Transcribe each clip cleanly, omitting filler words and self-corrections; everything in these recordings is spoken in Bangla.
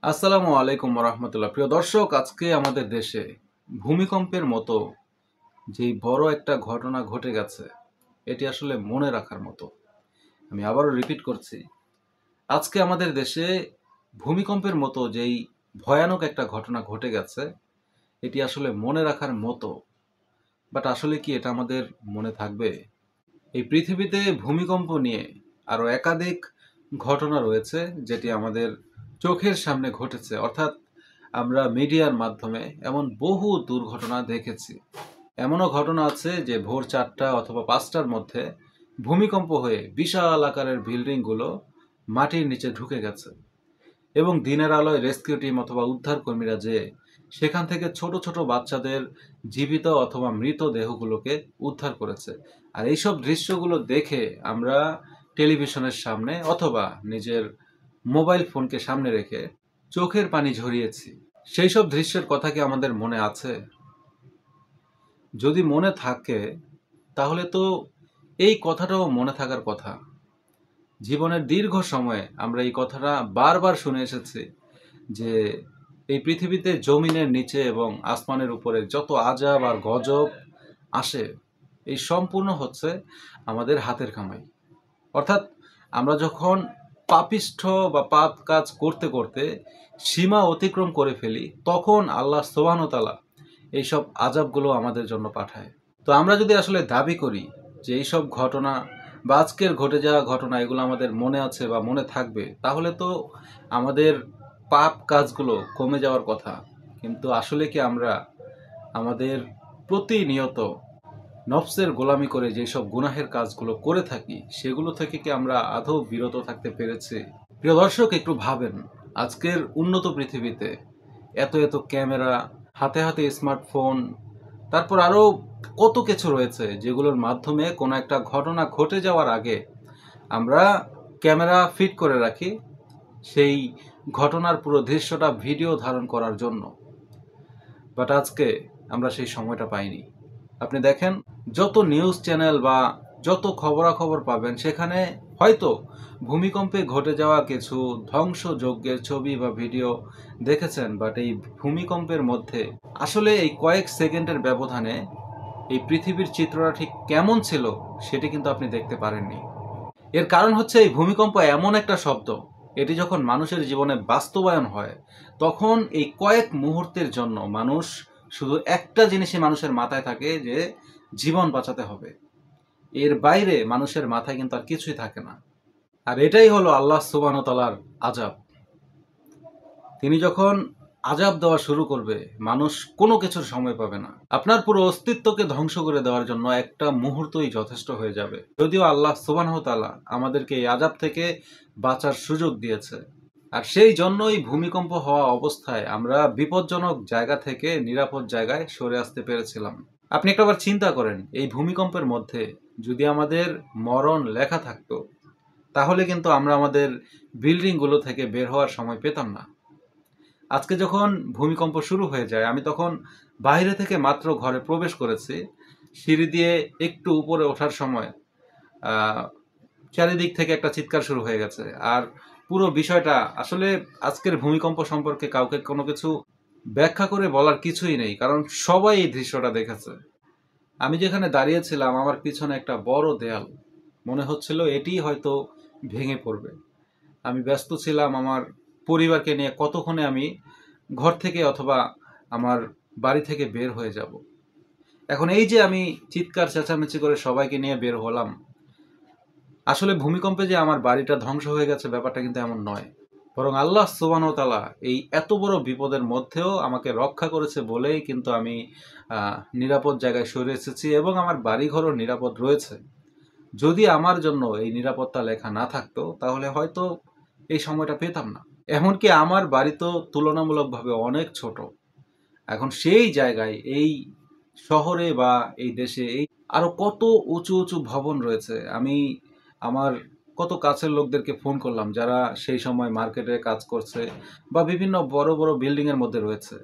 আসসালামু আলাইকুম রহমতুল্লাহ। প্রিয় দর্শক, আজকে আমাদের দেশে ভূমিকম্পের মতো যেই বড় একটা ঘটনা ঘটে গেছে, এটি আসলে মনে রাখার মতো। আমি আবারও রিপিট করছি, আজকে আমাদের দেশে ভূমিকম্পের মতো যেই ভয়ানক একটা ঘটনা ঘটে গেছে, এটি আসলে মনে রাখার মতো। বাট আসলে কি এটা আমাদের মনে থাকবে? এই পৃথিবীতে ভূমিকম্প নিয়ে আরও একাধিক ঘটনা রয়েছে যেটি আমাদের চোখের সামনে ঘটেছে, অর্থাৎ আমরা মিডিয়ার মাধ্যমে এমন বহু দুর্ঘটনা দেখেছি। এমনও ঘটনা আছে যে ভোর 4টা অথবা 5টার মধ্যে ভূমিকম্প হয়ে বিশাল আকারের বিল্ডিংগুলো মাটির নিচে ঢুকে গেছে এবং দিনের আলোয় রেস্কিউ টিম অথবা উদ্ধার কর্মীরা যে সেখান থেকে ছোট ছোট বাচ্চাদের জীবিত অথবা মৃত দেহগুলোকে উদ্ধার করেছে। আর এইসব দৃশ্যগুলো দেখে আমরা টেলিভিশনের সামনে অথবা নিজের মোবাইল ফোনকে সামনে রেখে চোখের পানি ঝরিয়েছি। সেই সব দৃশ্যের কথা কি আমাদের মনে আছে? যদি মনে থাকে তাহলে তো এই কথাটাও মনে থাকার কথা। জীবনের দীর্ঘ সময়ে আমরা এই কথাটা বারবার শুনে এসেছি যে এই পৃথিবীতে জমিনের নিচে এবং আসমানের উপরে যত আজাব আর গজব আসে, এই সম্পূর্ণ হচ্ছে আমাদের হাতের কামাই। অর্থাৎ আমরা যখন পাপিষ্ঠ বা পাপ কাজ করতে করতে সীমা অতিক্রম করে ফেলি, তখন আল্লাহ সুবহানাহু ওয়া তাআলা এইসব আজাবগুলো আমাদের জন্য পাঠায়। তো আমরা যদি আসলে দাবি করি যে এইসব ঘটনা বা আজকের ঘটে যাওয়া ঘটনা এগুলো আমাদের মনে আছে বা মনে থাকবে, তাহলে তো আমাদের পাপ কাজগুলো কমে যাওয়ার কথা। কিন্তু আসলে কি আমরা আমাদের প্রতিনিয়ত নফসের গোলামি করে যেসব গুনাহের কাজগুলো করে থাকি, সেগুলো থেকে কি আমরা আদৌ বিরত থাকতে পেরেছি? প্রিয় দর্শক, একটু ভাবেন, আজকের উন্নত পৃথিবীতে এত এত ক্যামেরা, হাতে হাতে স্মার্টফোন, তারপর আরও কত কিছু রয়েছে যেগুলোর মাধ্যমে কোনো একটা ঘটনা ঘটে যাওয়ার আগে আমরা ক্যামেরা ফিট করে রাখি সেই ঘটনার পুরো দৃশ্যটা ভিডিও ধারণ করার জন্য। বাট আজকে আমরা সেই সময়টা পাইনি। আপনি দেখেন, যত নিউজ চ্যানেল বা যত খবরাখবর পাবেন, সেখানে হয়তো ভূমিকম্পে ঘটে যাওয়া কিছু ধ্বংসযজ্ঞের ছবি বা ভিডিও দেখেছেন, বাট এই ভূমিকম্পের মধ্যে আসলে এই কয়েক সেকেন্ডের ব্যবধানে এই পৃথিবীর চিত্রটা ঠিক কেমন ছিল সেটি কিন্তু আপনি দেখতে পারেননি। এর কারণ হচ্ছে এই ভূমিকম্প এমন একটা শব্দ, এটি যখন মানুষের জীবনে বাস্তবায়ন হয়, তখন এই কয়েক মুহূর্তের জন্য মানুষ শুধু একটা জিনিসই মানুষের মাথায় থাকে যে জীবন বাঁচাতে হবে। এর বাইরে মানুষের মাথায় কিন্তু আর কিছুই থাকে না। আর এটাই হলো আল্লাহ সুবহানাহু ওয়া তাআলার আযাব। তিনি যখন আযাব দেওয়া শুরু করবে, মানুষ কোনো কিছুর সময় পাবে না। আপনার পুরো অস্তিত্বকে ধ্বংস করে দেওয়ার জন্য একটা মুহূর্তই যথেষ্ট হয়ে যাবে। যদিও আল্লাহ সুবহানাহু ওয়া তাআলা আমাদেরকে এই আযাব থেকে বাঁচার সুযোগ দিয়েছে। আর সেই জন্যই ভূমিকম্প হওয়া অবস্থায় আমরা বিপজ্জনক জায়গা থেকে নিরাপদ জায়গায় সরে আসতে পেরেছিলাম। আপনি একটাবার চিন্তা করেন, এই ভূমিকম্পের মধ্যে যদি আমাদের মরণ লেখা থাকতো, তাহলে কিন্তু আমরা আমাদের বিল্ডিংগুলো থেকে বের হওয়ার সময় পেতাম না। আজকে যখন ভূমিকম্প শুরু হয়ে যায়, আমি তখন বাইরে থেকে মাত্র ঘরে প্রবেশ করেছি, সিঁড়ি দিয়ে একটু উপরে ওঠার সময় চারিদিক থেকে একটা চিৎকার শুরু হয়ে গেছে। আর পুরো বিষয়টা আসলে আজকের ভূমিকম্প সম্পর্কে কাউকে কোনো কিছু ব্যাখ্যা করে বলার কিছুই নেই, কারণ সবাই এই দৃশ্যটা দেখেছে। আমি যেখানে দাঁড়িয়েছিলাম, আমার পিছনে একটা বড় দেয়াল, মনে হচ্ছিল এটিই হয়তো ভেঙে পড়বে। আমি ব্যস্ত ছিলাম আমার পরিবারকে নিয়ে, কতক্ষণে আমি ঘর থেকে অথবা আমার বাড়ি থেকে বের হয়ে যাব। এখন এই যে আমি চিৎকার চেঁচামেচি করে সবাইকে নিয়ে বের হলাম, আসলে ভূমিকম্পে যে আমার বাড়িটা ধ্বংস হয়ে গেছে ব্যাপারটা কিন্তু এমন নয়, বরং আল্লাহ সুবহানাহু ওয়া তাআলা এই এত বড় বিপদের মধ্যেও আমাকে রক্ষা করেছে বলেই কিন্তু আমি নিরাপদ জায়গায় সরে এসেছি এবং আমার বাড়িঘরও নিরাপদ রয়েছে। যদি আমার জন্য এই নিরাপত্তা লেখা না থাকতো, তাহলে হয়তো এই সময়টা পেতাম না। এমনকি আমার বাড়ি তো তুলনামূলকভাবে অনেক ছোট। এখন সেই জায়গায় এই শহরে বা এই দেশে এই আরো কত উঁচু উঁচু ভবন রয়েছে। আমি আমার কত কাছের লোকদেরকে ফোন করলাম যারা সেই সময় মার্কেটে কাজ করছে বা বিভিন্ন বড় বড় বিল্ডিং এর মধ্যে রয়েছে।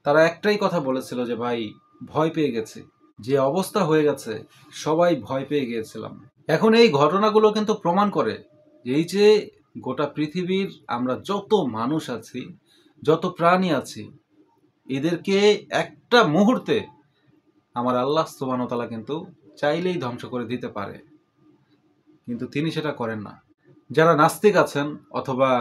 তারা একটাই কথা বলেছিল যে ভাই, ভয় পেয়ে গেছি, যে অবস্থা হয়ে গেছে, সবাই ভয় পেয়ে গিয়েছিলাম। এখন এই ঘটনাগুলো কিন্তু প্রমাণ করে যে এই যে গোটা পৃথিবীর আমরা যত মানুষ আছি, যত প্রাণী আছি, এদেরকে একটা মুহূর্তে আমার আল্লাহ সুবহানাহু ওয়া তাআলা কিন্তু চাইলেই ধ্বংস করে দিতে পারে, কিন্তু তিনি সেটা করেন না। যারা নাস্তিক আছেন অথবা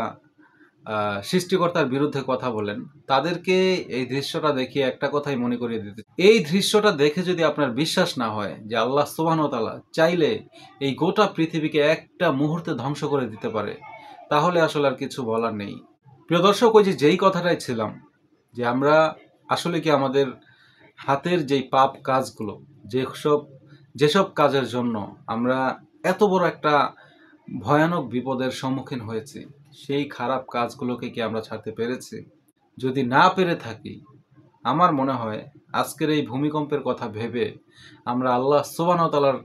সৃষ্টিকর্তার বিরুদ্ধে কথা বলেন, তাদেরকে এই দৃশ্যটা দেখিয়ে একটা কথাই মনে করিয়ে দিতে, এই দৃশ্যটা দেখে যদি আপনার বিশ্বাস না হয় যে আল্লাহ সুবহানাহু ওয়া তাআলা চাইলে এই গোটা পৃথিবীকে একটা মুহূর্তে ধ্বংস করে দিতে পারে, তাহলে আসলে আর কিছু বলার নেই। প্রিয় দর্শক, ওই যেই কথাটাই ছিলাম যে আমরা আসলে কি আমাদের হাতের যেই পাপ কাজগুলো, যেসব কাজের জন্য আমরা এত বড় একটা ভয়ানক বিপদের সম্মুখীন হয়েছি, সেই খারাপ কাজগুলোকে কি আমরা ছাড়তে পেরেছি? যদি না পেরে থাকি, আমার মনে হয় আজকের এই ভূমিকম্পের কথা ভেবে আমরা আল্লাহ সুবহানাহু ওয়া তাআলার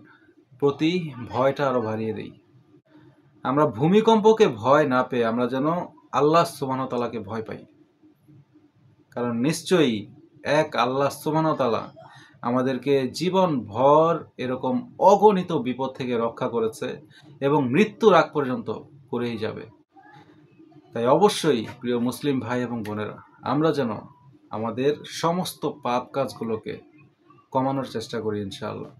প্রতি ভয়টা আরো বাড়িয়ে দিই। আমরা ভূমিকম্পকে ভয় না পেয়ে আমরা যেন আল্লাহ সুবহানাহু ওয়া তাআলাকে ভয় পাই। কারণ নিশ্চয়ই এক আল্লাহ সুবহানাহু ওয়া তাআলা আমাদেরকে জীবনভর এরকম অগণিত বিপদ থেকে রক্ষা করেছে এবং মৃত্যুর আগ পর্যন্ত করেই যাবে। তাই অবশ্যই প্রিয় মুসলিম ভাই এবং বোনেরা, আমরা যেন আমাদের সমস্ত পাপ কাজগুলোকে কমানোর চেষ্টা করি ইনশাআল্লাহ।